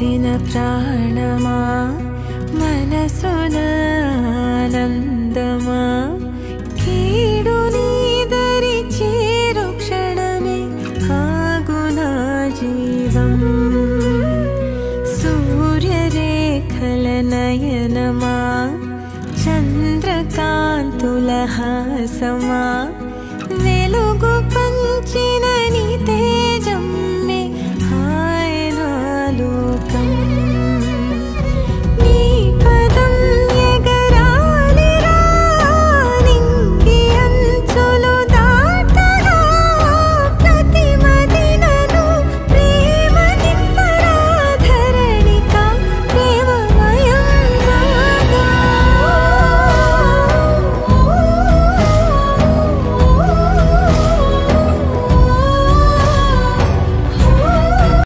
కలిసిన ప్రాణమా మనసున ఆనందమా కీడు నీదరి చేరు క్షణమే ఆగునా జీవం సూర్యరేఖల నయనమా చంద్రకాంతుల హాసమా